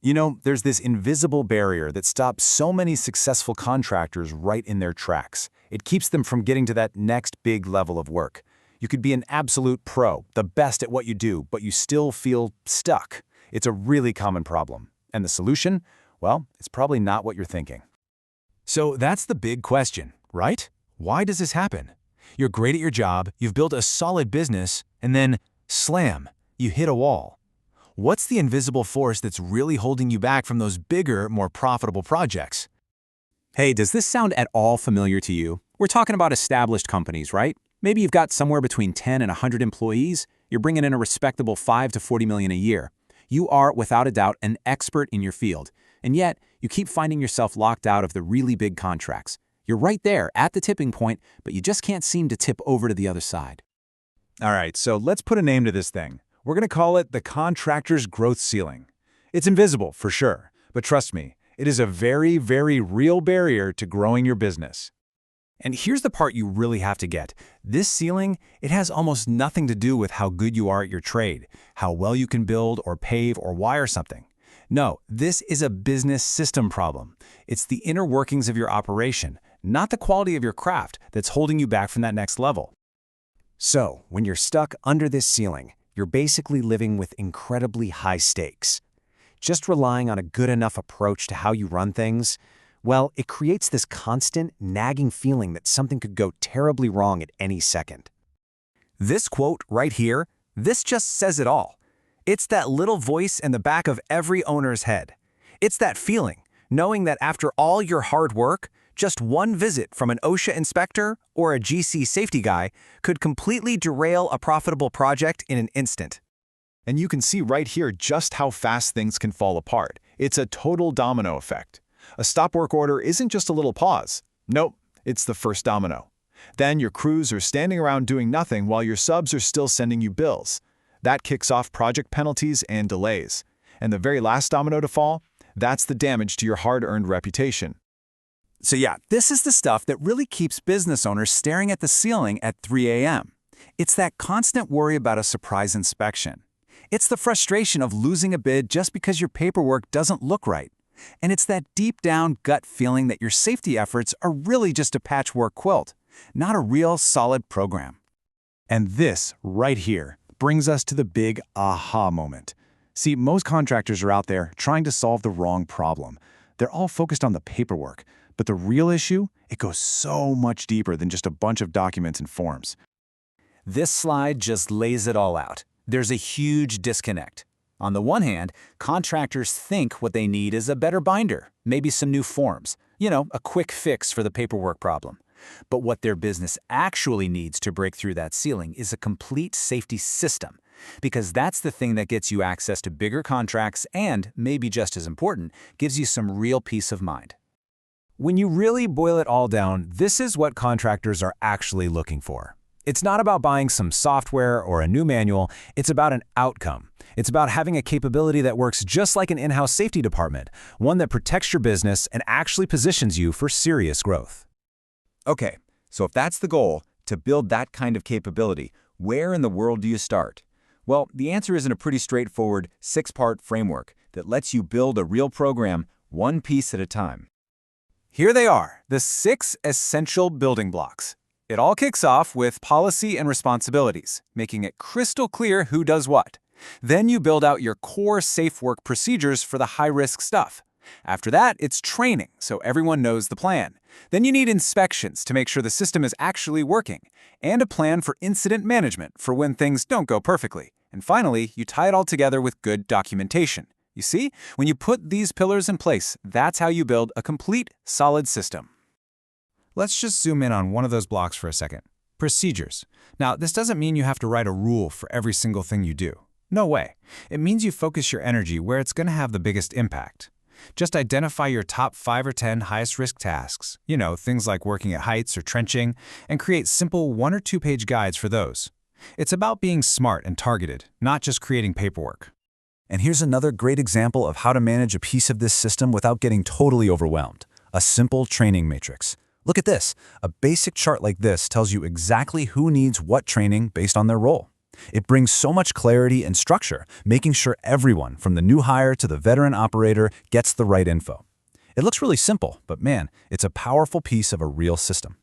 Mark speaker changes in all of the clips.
Speaker 1: You know, there's this invisible barrier that stops so many successful contractors right in their tracks. It keeps them from getting to that next big level of work. You could be an absolute pro, the best at what you do, but you still feel stuck. It's a really common problem. And the solution? Well, it's probably not what you're thinking. So that's the big question, right? Why does this happen? You're great at your job, you've built a solid business, and then, slam, you hit a wall. What's the invisible force that's really holding you back from those bigger, more profitable projects?
Speaker 2: Hey, does this sound at all familiar to you? We're talking about established companies, right? Maybe you've got somewhere between 10 and 100 employees. You're bringing in a respectable 5 to 40 million a year. You are, without a doubt, an expert in your field. And yet, you keep finding yourself locked out of the really big contracts. You're right there at the tipping point, but you just can't seem to tip over to the other side.
Speaker 1: All right, so let's put a name to this thing. We're going to call it the contractor's growth ceiling. It's invisible, for sure, but trust me, it is a very, very real barrier to growing your business. And here's the part you really have to get. This ceiling, it has almost nothing to do with how good you are at your trade, how well you can build or pave or wire something. No, this is a business system problem. It's the inner workings of your operation, not the quality of your craft, that's holding you back from that next level.
Speaker 3: So, when you're stuck under this ceiling, you're basically living with incredibly high stakes. Just relying on a good enough approach to how you run things, well, it creates this constant, nagging feeling that something could go terribly wrong at any second.
Speaker 2: This quote right here, this just says it all. It's that little voice in the back of every owner's head. It's that feeling, knowing that after all your hard work, just one visit from an OSHA inspector or a GC safety guy could completely derail a profitable project in an instant.
Speaker 1: And you can see right here just how fast things can fall apart. It's a total domino effect. A stop work order isn't just a little pause. Nope, it's the first domino. Then your crews are standing around doing nothing while your subs are still sending you bills. That kicks off project penalties and delays. And the very last domino to fall, that's the damage to your hard-earned reputation.
Speaker 2: So yeah, this is the stuff that really keeps business owners staring at the ceiling at 3 a.m. It's that constant worry about a surprise inspection. It's the frustration of losing a bid just because your paperwork doesn't look right. And it's that deep down gut feeling that your safety efforts are really just a patchwork quilt, not a real solid program.
Speaker 1: And this, right here, brings us to the big aha moment. See, most contractors are out there trying to solve the wrong problem. They're all focused on the paperwork, but the real issue, it goes so much deeper than just a bunch of documents and forms.
Speaker 2: This slide just lays it all out. There's a huge disconnect. On the one hand, contractors think what they need is a better binder, maybe some new forms, a quick fix for the paperwork problem. But what their business actually needs to break through that ceiling is a complete safety system, because that's the thing that gets you access to bigger contracts and, maybe just as important, gives you some real peace of mind.
Speaker 1: When you really boil it all down, this is what contractors are actually looking for. It's not about buying some software or a new manual, it's about an outcome. It's about having a capability that works just like an in-house safety department, one that protects your business and actually positions you for serious growth.
Speaker 4: Okay, so if that's the goal, to build that kind of capability, where in the world do you start? Well, the answer is in a pretty straightforward 6-part framework that lets you build a real program one piece at a time.
Speaker 2: Here they are, the 6 essential building blocks. It all kicks off with policy and responsibilities, making it crystal clear who does what. Then you build out your core safe work procedures for the high-risk stuff. After that, it's training, so everyone knows the plan. Then you need inspections to make sure the system is actually working, and a plan for incident management for when things don't go perfectly. And finally, you tie it all together with good documentation. You see, when you put these pillars in place, that's how you build a complete, solid system.
Speaker 1: Let's just zoom in on one of those blocks for a second. Procedures. Now, this doesn't mean you have to write a rule for every single thing you do. No way. It means you focus your energy where it's going to have the biggest impact. Just identify your top 5 or 10 highest risk tasks, things like working at heights or trenching, and create simple 1- or 2-page guides for those. It's about being smart and targeted, not just creating paperwork. And here's another great example of how to manage a piece of this system without getting totally overwhelmed. A simple training matrix. Look at this. A basic chart like this tells you exactly who needs what training based on their role. It brings so much clarity and structure, making sure everyone, from the new hire to the veteran operator, gets the right info. It looks really simple, but man, it's a powerful piece of a real system.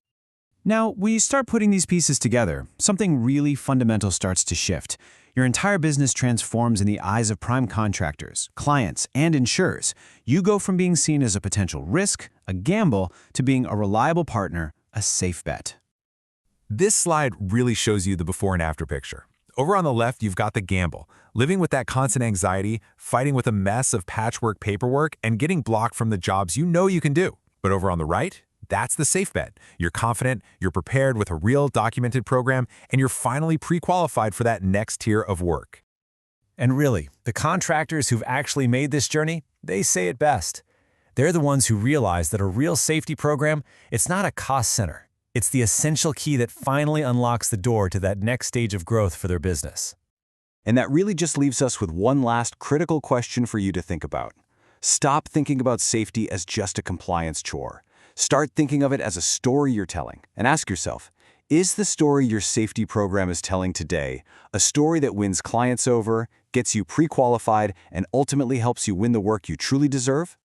Speaker 3: Now, when you start putting these pieces together, something really fundamental starts to shift. Your entire business transforms in the eyes of prime contractors, clients, and insurers. You go from being seen as a potential risk, a gamble, to being a reliable partner, a safe bet.
Speaker 2: This slide really shows you the before and after picture. Over on the left, you've got the gamble, living with that constant anxiety, fighting with a mess of patchwork paperwork, and getting blocked from the jobs you know you can do. But over on the right, that's the safe bet. You're confident, you're prepared with a real documented program, and you're finally pre-qualified for that next tier of work.
Speaker 1: And really, the contractors who've actually made this journey, they say it best. They're the ones who realize that a real safety program, it's not a cost center. It's the essential key that finally unlocks the door to that next stage of growth for their business.
Speaker 3: And that really just leaves us with one last critical question for you to think about. Stop thinking about safety as just a compliance chore. Start thinking of it as a story you're telling, and ask yourself, is the story your safety program is telling today a story that wins clients over, gets you pre-qualified, and ultimately helps you win the work you truly deserve?